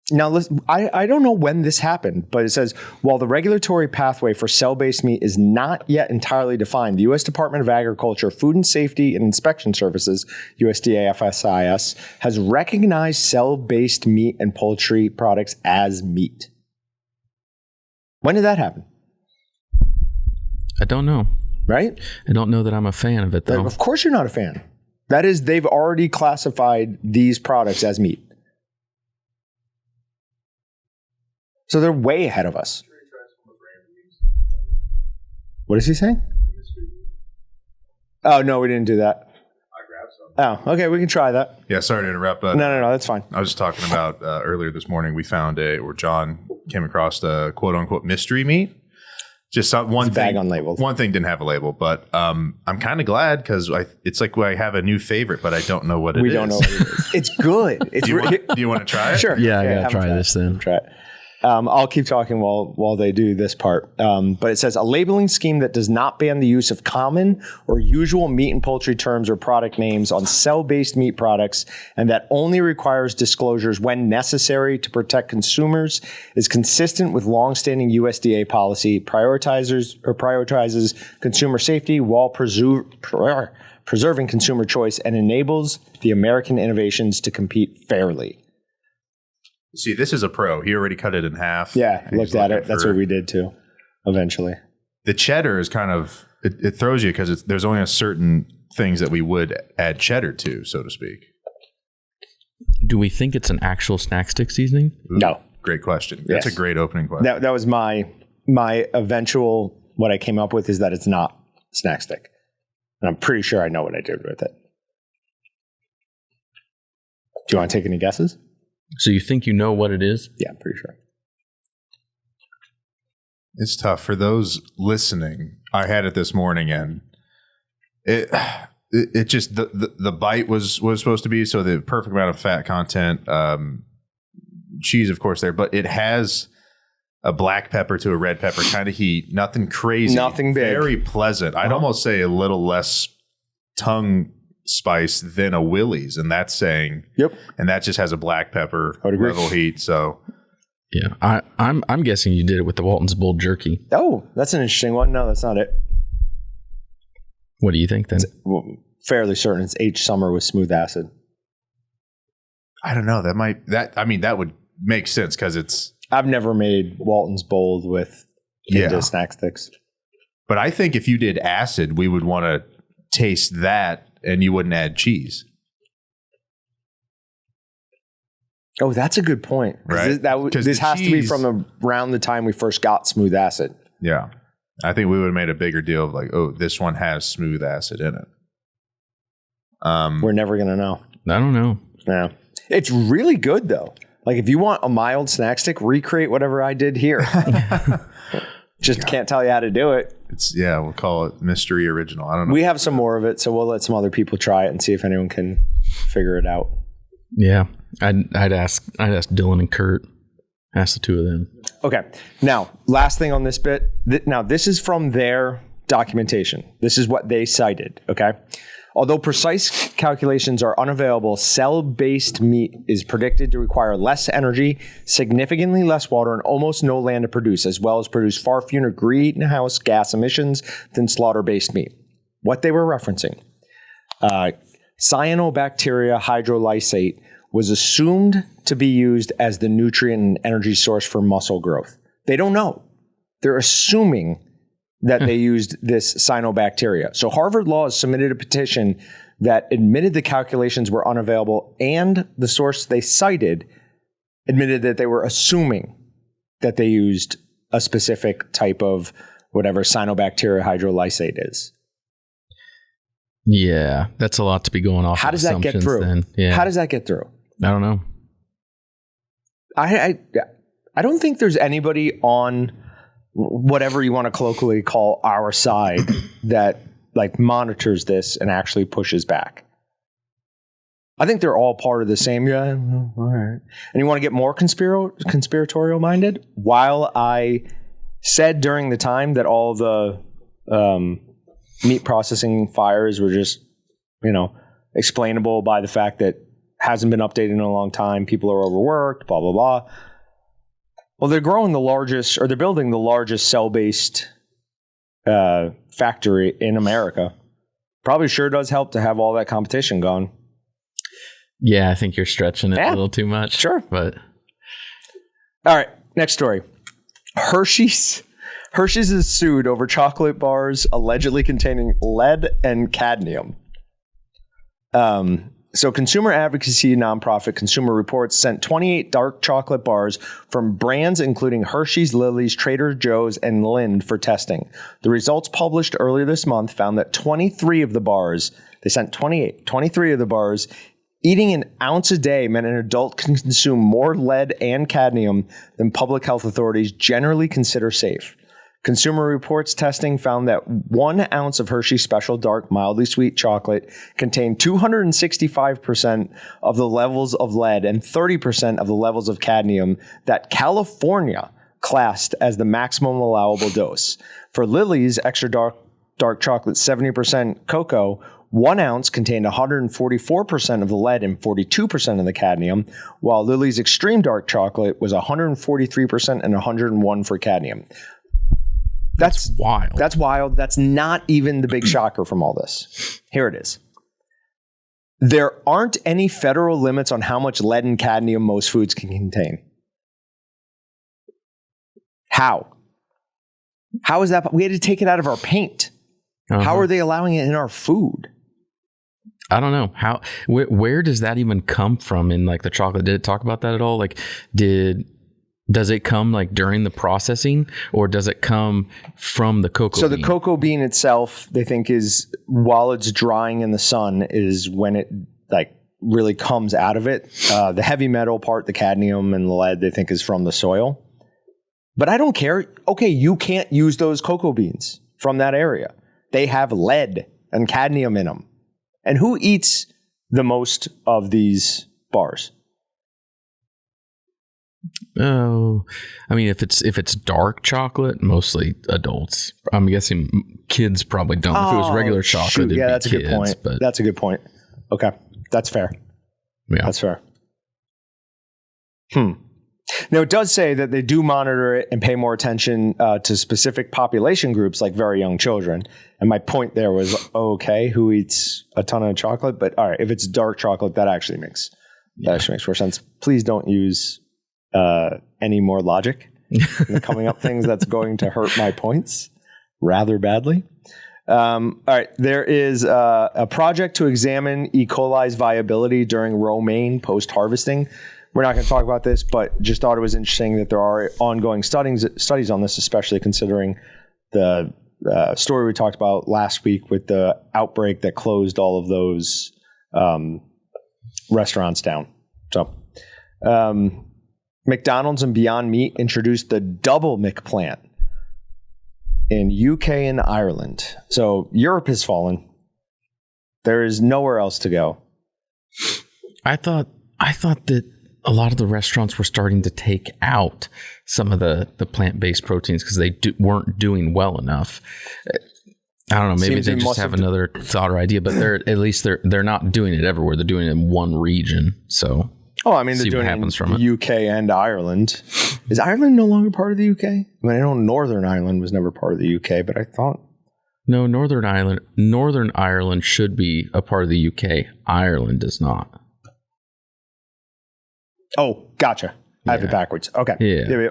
Now, listen, I don't know when this happened, but it says, while the regulatory pathway for cell-based meat is not yet entirely defined, the U.S. Department of Agriculture, Food and Safety and Inspection Services, USDA FSIS, has recognized cell-based meat and poultry products as meat. When did that happen? I don't know. Right? I don't know that I'm a fan of it, though. Of course you're not a fan. That is, they've already classified these products as meat. So they're way ahead of us. What is he saying? Oh, no, we didn't do that. I grabbed some. Oh, okay, we can try that. Yeah, sorry to interrupt. No, that's fine. I was just talking about earlier this morning, we found John came across a quote-unquote mystery meat. Just one bag thing, unlabeled. One thing didn't have a label, but I'm kind of glad because it's like I have a new favorite, but I don't know what it is. We don't know what it is. It's good. Do you want to try it? Sure. Yeah, I gotta try this then. Try it. I'll keep talking while they do this part. But it says a labeling scheme that does not ban the use of common or usual meat and poultry terms or product names on cell-based meat products, and that only requires disclosures when necessary to protect consumers, is consistent with longstanding USDA policy, prioritizes consumer safety while preserving consumer choice, and enables the American innovations to compete fairly. See, this is a pro. He already cut it in half. Yeah, looked at it. That's what we did too, eventually. The cheddar is kind of, it throws you because there's only a certain things that we would add cheddar to, so to speak. Do we think it's an actual snack stick seasoning? Ooh, no. Great question. That's a great opening question. That was my eventual, what I came up with is that it's not snack stick. And I'm pretty sure I know what I did with it. Do you want to take any guesses? So you think you know what it is? Yeah, I'm pretty sure. It's tough for those listening. I had it this morning, and it just the bite was supposed to be so the perfect amount of fat content, cheese of course there, but it has a black pepper to a red pepper kind of heat. Nothing crazy, nothing big, very pleasant. I'd almost say a little less tongue spice than a Willie's, and that's saying yep. And that just has a black pepper level heat. So yeah, I'm guessing you did it with the Walton's Bold Jerky. Oh, that's an interesting one. No, that's not it. What do you think then? Fairly certain it's H Summer with smooth acid. I don't know. That would make sense because it's. I've never made Walton's Bold with snack sticks. But I think if you did acid, we would want to taste that and you wouldn't add cheese. Oh, that's a good point. Right. This has to be from around the time we first got smooth acid. Yeah. I think we would have made a bigger deal of like, oh, this one has smooth acid in it. We're never going to know. I don't know. Yeah. It's really good though. Like if you want a mild snack stick, recreate whatever I did here. Just can't tell you how to do it. We'll call it mystery original. I don't know. We have some more of it, so we'll let some other people try it and see if anyone can figure it out. Yeah. I'd ask Dylan and Kurt. Ask the two of them. Okay. Now, last thing on this bit. Now, this is from their documentation. This is what they cited. Okay. Although precise calculations are unavailable, cell-based meat is predicted to require less energy, significantly less water, and almost no land to produce, as well as produce far fewer greenhouse gas emissions than slaughter-based meat. What they were referencing, cyanobacteria hydrolysate was assumed to be used as the nutrient and energy source for muscle growth. They don't know. They're assuming that they used this cyanobacteria. So Harvard Law has submitted a petition that admitted the calculations were unavailable, and the source they cited admitted that they were assuming that they used a specific type of whatever cyanobacteria hydrolysate is. Yeah, that's a lot to be going off. How does that get through? Then. Yeah. How does that get through? I don't know. I don't think there's anybody on whatever you want to colloquially call our side that like monitors this and actually pushes back. I think they're all part of the same. Yeah, all right. And you want to get more conspiratorial minded? While I said during the time that all the meat processing fires were just, explainable by the fact that hasn't been updated in a long time. People are overworked, blah, blah, blah. Well, they're building the largest cell-based factory in America. Probably sure does help to have all that competition gone. Yeah, I think you're stretching it a little too much. Sure. But all right, next story. Hersheys is sued over chocolate bars allegedly containing lead and cadmium. So consumer advocacy nonprofit Consumer Reports sent 28 dark chocolate bars from brands including Hersheys, Lily's, Trader Joe's, and Lind for testing. The results published earlier this month found that 23 of the bars, they sent 23 of the bars, eating an ounce a day meant an adult can consume more lead and cadmium than public health authorities generally consider safe. Consumer Reports testing found that 1 ounce of Hershey's Special Dark Mildly Sweet Chocolate contained 265% of the levels of lead and 30% of the levels of cadmium that California classed as the maximum allowable dose. For Lily's Extra Dark Chocolate 70% cocoa, 1 ounce contained 144% of the lead and 42% of the cadmium, while Lily's Extreme Dark Chocolate was 143% and 101% for cadmium. That's wild. That's wild. That's not even the big shocker from all this. Here it is. There aren't any federal limits on how much lead and cadmium most foods can contain. How? How is that? We had to take it out of our paint. How are they allowing it in our food? I don't know. Where does that even come from in like the chocolate? Did it talk about that at all? Like does it come like during the processing, or does it come from the cocoa bean? So the cocoa bean itself, they think is while it's drying in the sun is when it like really comes out of it. The heavy metal part, the cadmium and the lead, they think is from the soil. But I don't care. Okay, you can't use those cocoa beans from that area. They have lead and cadmium in them. And who eats the most of these bars? Oh, I mean, if it's dark chocolate, mostly adults. I'm guessing kids probably don't. If it was regular chocolate, it'd that's be a kids, good point. But that's a good point. Okay, that's fair. Yeah, that's fair. Now, it does say that they do monitor it and pay more attention to specific population groups like very young children. And my point there was, okay, who eats a ton of chocolate? But all right, if it's dark chocolate, that actually makes more sense. Please don't use any more logic in the coming up things that's going to hurt my points rather badly. All right. There is a project to examine E. coli's viability during romaine post-harvesting. We're not going to talk about this, but just thought it was interesting that there are ongoing studies on this, especially considering the story we talked about last week with the outbreak that closed all of those restaurants down. So, McDonald's and Beyond Meat introduced the Double McPlant in UK and Ireland. So Europe has fallen. There is nowhere else to go. I thought that a lot of the restaurants were starting to take out some of the plant-based proteins because they weren't doing well enough. I don't know. Maybe they just have another thought or idea, but they're not doing it everywhere. They're doing it in one region. So, they're doing it in the UK and Ireland. Is Ireland no longer part of the UK? I mean, I know Northern Ireland was never part of the UK, but I thought no. Northern Ireland should be a part of the UK. Ireland is not. Oh, gotcha. I have it backwards. Okay. Yeah.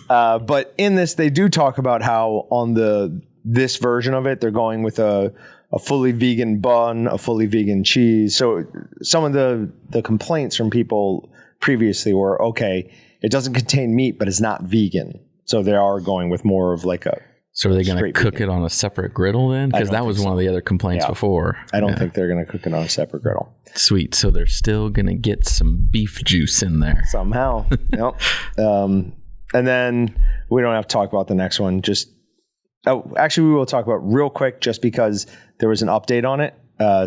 But in this, they do talk about how on this version of it, they're going with a fully vegan bun, a fully vegan cheese. So some of the complaints from people previously were, okay, it doesn't contain meat, but it's not vegan. So they are going with more of like a. So are they going to cook it on a separate griddle then? Because that was one of the other complaints before. I don't think they're going to cook it on a separate griddle. Sweet. So they're still going to get some beef juice in there. Somehow. Yep. And then we don't have to talk about the next one. Actually, we will talk about real quick just because there was an update on it.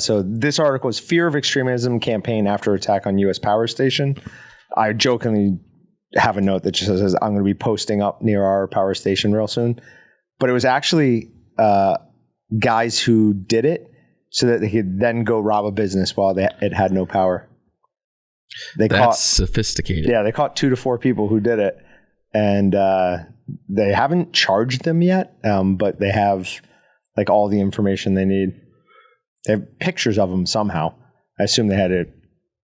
So this article is Fear of Extremism Campaign After Attack on U.S. Power Station. I jokingly have a note that just says I'm going to be posting up near our power station real soon. But it was actually guys who did it so that they could then go rob a business while it had no power. That's sophisticated. Yeah, they caught 2 to 4 people who did it. And they haven't charged them yet, but they have like all the information they need. They have pictures of them somehow. I assume they had a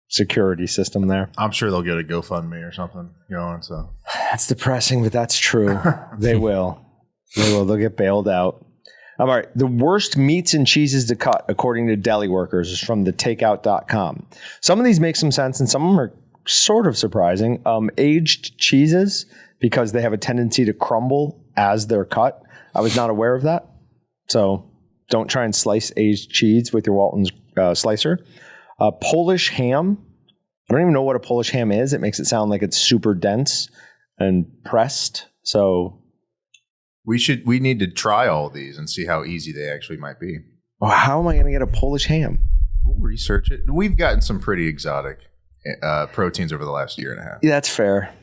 security system there. I'm sure they'll get a GoFundMe or something going. So that's depressing, but that's true. They will. They'll get bailed out. All right. The worst meats and cheeses to cut, according to deli workers, is from the takeout.com. Some of these make some sense, and some of them are sort of surprising. Aged cheeses, because they have a tendency to crumble as they're cut. I was not aware of that. So don't try and slice aged cheese with your Walton's slicer. Polish ham. I don't even know what a Polish ham is. It makes it sound like it's super dense and pressed. So we need to try all these and see how easy they actually might be. Well, how am I going to get a Polish ham? We'll research it. We've gotten some pretty exotic proteins over the last year and a half. Yeah, that's fair.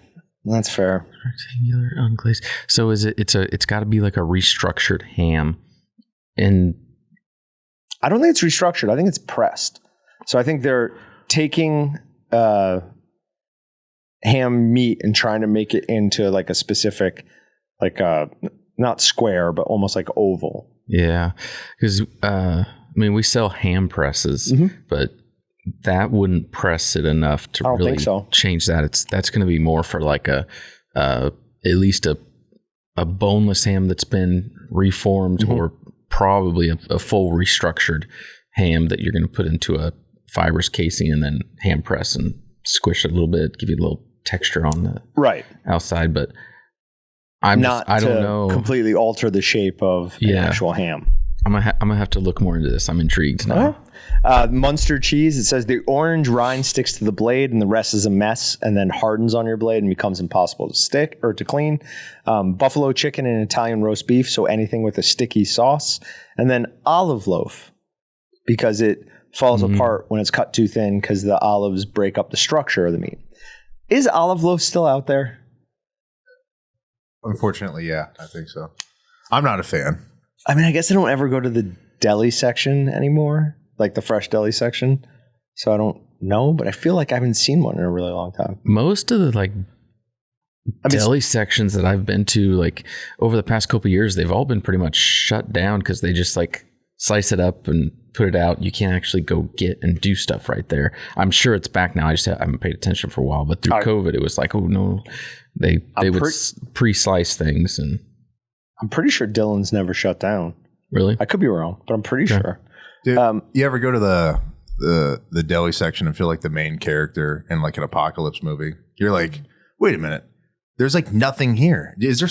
That's fair. Rectangular unglazed. So is it? It's got to be like a restructured ham, and I don't think it's restructured. I think it's pressed. So I think they're taking ham meat and trying to make it into like a specific, like not square, but almost like oval. Yeah, because we sell ham presses, but that wouldn't press it enough to really change that. That's going to be more for like at least a boneless ham that's been reformed, or probably a full restructured ham that you're going to put into a fibrous casing and then hand press and squish it a little bit, give you a little texture on the outside. But I don't know, completely alter the shape of an actual ham. I'm gonna have to look more into this. I'm intrigued now. Munster cheese. It says the orange rind sticks to the blade and the rest is a mess and then hardens on your blade and becomes impossible to stick or to clean. Buffalo chicken and Italian roast beef. So anything with a sticky sauce. And then olive loaf, because it falls apart when it's cut too thin because the olives break up the structure of the meat. Is olive loaf still out there? Unfortunately, yeah, I think so. I'm not a fan. I mean, I guess I don't ever go to the deli section anymore, like the fresh deli section. So I don't know, but I feel like I haven't seen one in a really long time. Most of the deli sections that I've been to, like over the past couple of years, they've all been pretty much shut down because they just like slice it up and put it out. You can't actually go get and do stuff right there. I'm sure it's back now. I just haven't paid attention for a while, but through COVID, it was like, oh no, they would pre-slice things and. I'm pretty sure Dylan's never shut down. Really? I could be wrong, but I'm pretty sure. Dude, you ever go to the deli section and feel like the main character in like an apocalypse movie? You're like, wait a minute. There's like nothing here. Is there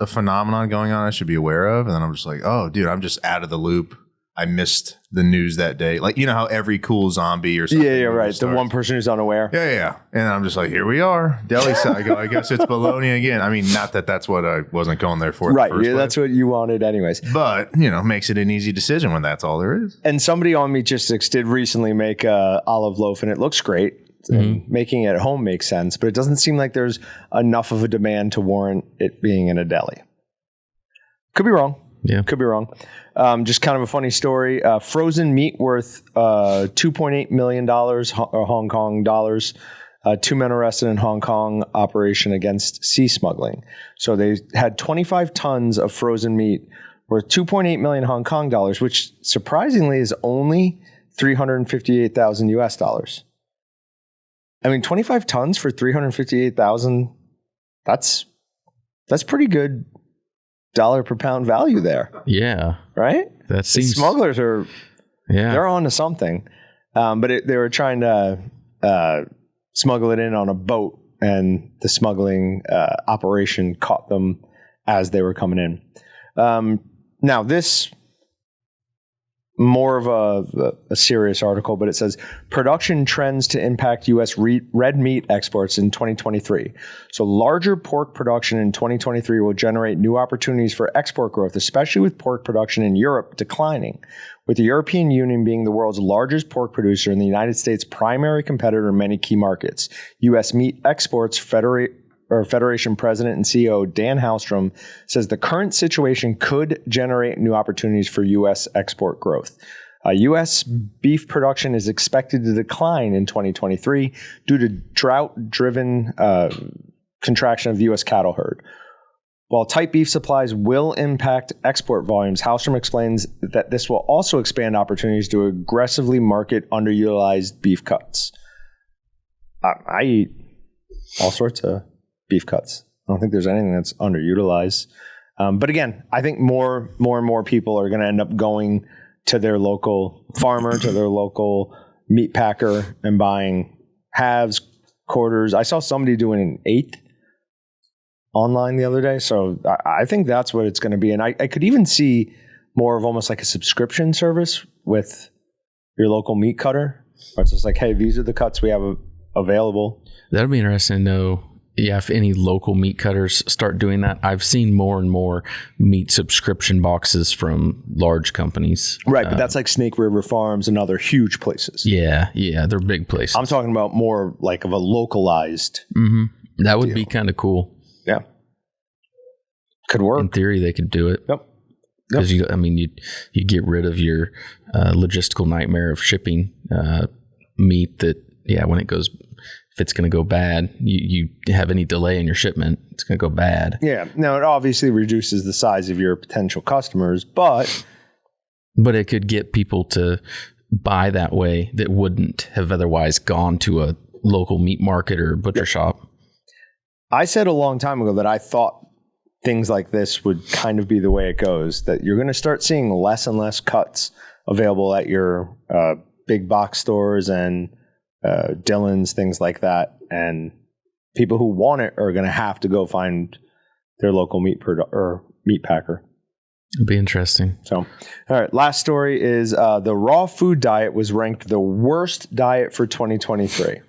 a phenomenon going on I should be aware of? And then I'm just like, oh, dude, I'm just out of the loop. I missed the news that day. Like, you know how every cool zombie or something. Yeah, right. The one person who's unaware. Yeah. And I'm just like, here we are. Deli side. I go, I guess it's baloney again. I mean, not that that's what I wasn't going there for. Right. Yeah, that's what you wanted anyways. But, you know, makes it an easy decision when that's all there is. And somebody on Meatgistics did recently make a olive loaf, and it looks great. And making it at home makes sense, but it doesn't seem like there's enough of a demand to warrant it being in a deli. Could be wrong. Yeah. Could be wrong. Just kind of a funny story. Frozen meat worth $2.8 million Hong Kong dollars. 2 men arrested in Hong Kong operation against sea smuggling. So they had 25 tons of frozen meat worth 2.8 million Hong Kong dollars, which surprisingly is only 358,000 US dollars. I mean, 25 tons for 358,000. That's pretty good dollar per pound value there. Yeah. Right? That seems... The smugglers are... Yeah. They're on to something. But they were trying to smuggle it in on a boat, and the smuggling operation caught them as they were coming in. Now, this... more of a serious article, but it says production trends to impact U.S. red meat exports in 2023. So larger pork production in 2023 will generate new opportunities for export growth, especially with pork production in Europe declining. With the European Union being the world's largest pork producer and the United States' primary competitor in many key markets, U.S. Meat Exports Federation President and CEO Dan Halstrom says the current situation could generate new opportunities for U.S. export growth. U.S. beef production is expected to decline in 2023 due to drought-driven contraction of the U.S. cattle herd. While tight beef supplies will impact export volumes, Halstrom explains that this will also expand opportunities to aggressively market underutilized beef cuts. I eat all sorts of beef cuts. I don't think there's anything that's underutilized. But again, I think more and more people are going to end up going to their local farmer, to their local meat packer and buying halves, quarters. I saw somebody doing an eighth online the other day. So I think that's what it's going to be. And I could even see more of almost like a subscription service with your local meat cutter. Where it's just like, hey, these are the cuts we have available. That'd be interesting to know. Yeah, if any local meat cutters start doing that. I've seen more and more meat subscription boxes from large companies. Right, but that's like Snake River Farms and other huge places. Yeah, they're big places. I'm talking about more like of a localized That would deal. be kind of cool. Yeah. Could work. In theory, they could do it. Yep. Because you get rid of your logistical nightmare of shipping meat that, when it goes... If it's going to go bad, you have any delay in your shipment, it's going to go bad. Yeah. Now, it obviously reduces the size of your potential customers, but it could get people to buy that way that wouldn't have otherwise gone to a local meat market or butcher shop. I said a long time ago that I thought things like this would kind of be the way it goes, that you're going to start seeing less and less cuts available at your big box stores and Dillon's, things like that, and people who want it are going to have to go find their local meat packer. It'd be interesting. So, all right, last story is the raw food diet was ranked the worst diet for 2023.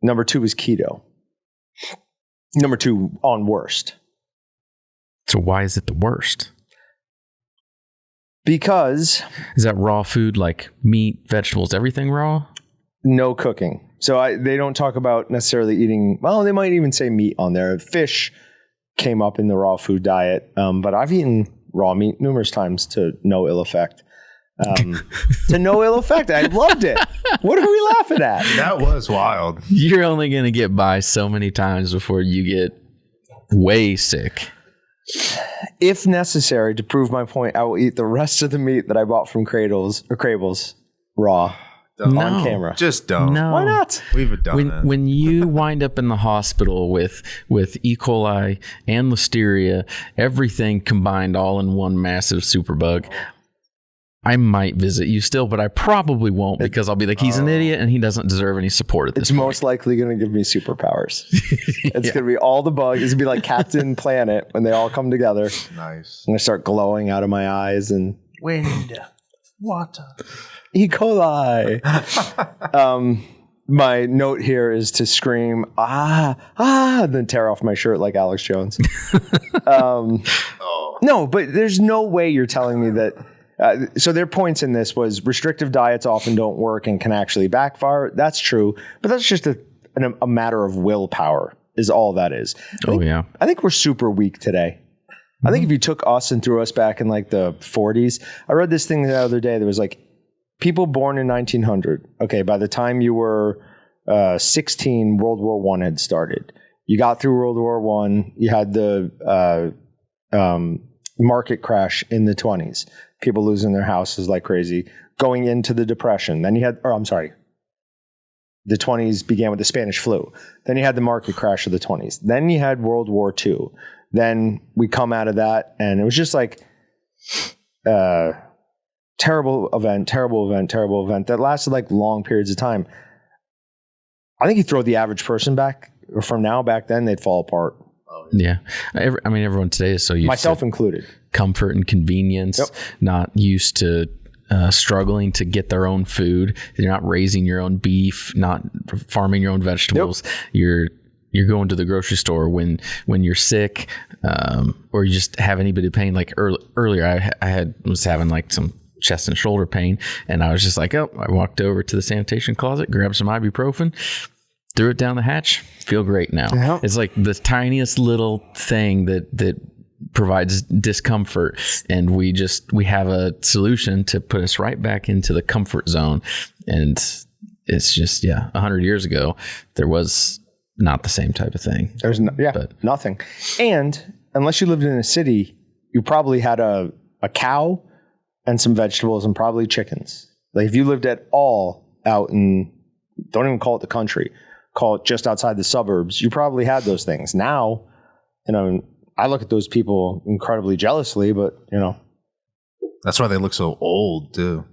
Number 2 is keto. Number 2 on worst. So why is it the worst? Because is that raw food like meat, vegetables, everything raw? No cooking. So they don't talk about necessarily eating, well, they might even say meat on there. Fish came up in the raw food diet, but I've eaten raw meat numerous times to no ill effect. To no ill effect. I loved it. What are we laughing at? That was wild. You're only going to get by so many times before you get way sick. If necessary, to prove my point, I will eat the rest of the meat that I bought from Cradles or Crables raw. on camera. Just don't. No. Why not? We've done it. When you wind up in the hospital with E. coli and listeria, everything combined all in one massive superbug, I might visit you still, but I probably won't because I'll be like, he's an idiot and he doesn't deserve any support at this point. It's most likely going to give me superpowers. It's going to be all the bugs. It's going to be like Captain Planet when they all come together. Nice. I'm going to start glowing out of my eyes and Wind, water. E. coli. My note here is to scream, and then tear off my shirt like Alex Jones. No, but there's no way you're telling me that. So their points in this was restrictive diets often don't work and can actually backfire. That's true, but that's just a matter of willpower is all that is. I think we're super weak today. I think if you took us and threw us back in like the 40s, I read this thing the other day that was like people born in 1900. Okay, by the time you were 16, World War I had started. You got through World War I. You had the market crash in the 20s. People losing their houses like crazy. Going into the Depression. Then you had, the 20s began with the Spanish flu. Then you had the market crash of the 20s. Then you had World War II. Then we come out of that, and it was just like terrible event that lasted like long periods of time. I think you throw the average person back, or from now back then, they'd fall apart. Yeah. Everyone today is so used myself to included. Comfort and convenience, not used to struggling to get their own food. You're not raising your own beef, not farming your own vegetables. You're going to the grocery store when you're sick, or you just have anybody pain. Like earlier, I was having like some chest and shoulder pain, and I was just like, I walked over to the sanitation closet, grabbed some ibuprofen, threw it down the hatch, feel great now. Yeah. It's like the tiniest little thing that provides discomfort, and we have a solution to put us right back into the comfort zone. And it's just 100 years ago there was not the same type of thing. There's nothing. And unless you lived in a city, you probably had a cow and some vegetables and probably chickens. Like if you lived at all out in, don't even call it the country, call it just outside the suburbs, you probably had those things. Now, I look at those people incredibly jealously, but that's why they look so old too.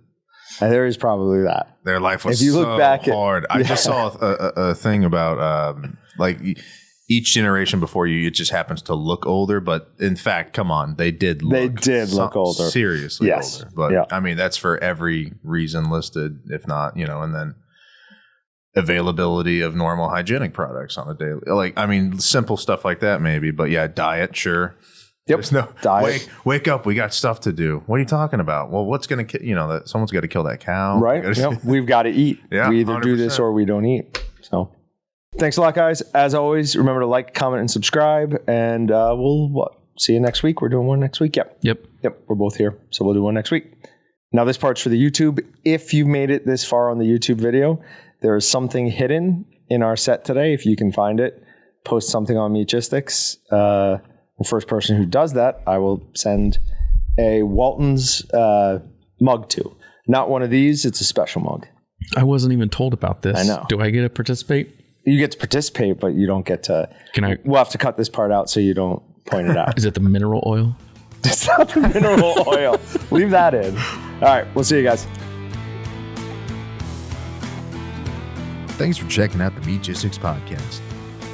And there is probably that. Their life was so hard. I just saw a thing about like each generation before you, it just happens to look older. But in fact, come on, they did look older. Seriously older. But I mean, that's for every reason listed, if not, and then availability of normal hygienic products on a daily. Like, I mean, simple stuff like that maybe. But diet, sure. Yep. There's no diet. Wake up. We got stuff to do. What are you talking about? Well, what's going to someone's got to kill that cow. Right. We've got to eat. Yeah, we either 100%. Do this or we don't eat. So thanks a lot, guys. As always, remember to like, comment, and subscribe. And we'll see you next week. We're doing one next week. Yep. We're both here. So we'll do one next week. Now this part's for the YouTube. If you've made it this far on the YouTube video, there is something hidden in our set today. If you can find it, post something on Meatgistics. The first person who does that, I will send a Walton's mug to. Not one of these. It's a special mug. I wasn't even told about this. I know. Do I get to participate? You get to participate, but you don't get to. We'll have to cut this part out so you don't point it out. Is it the mineral oil? It's not the mineral oil. Leave that in. All right. We'll see you guys. Thanks for checking out the Meatgistics podcast.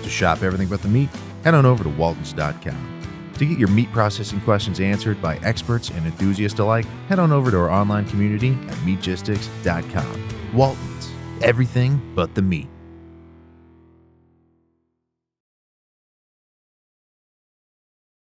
To shop everything but the meat, head on over to waltons.com. To get your meat processing questions answered by experts and enthusiasts alike, head on over to our online community at meatgistics.com. Waltons, everything but the meat.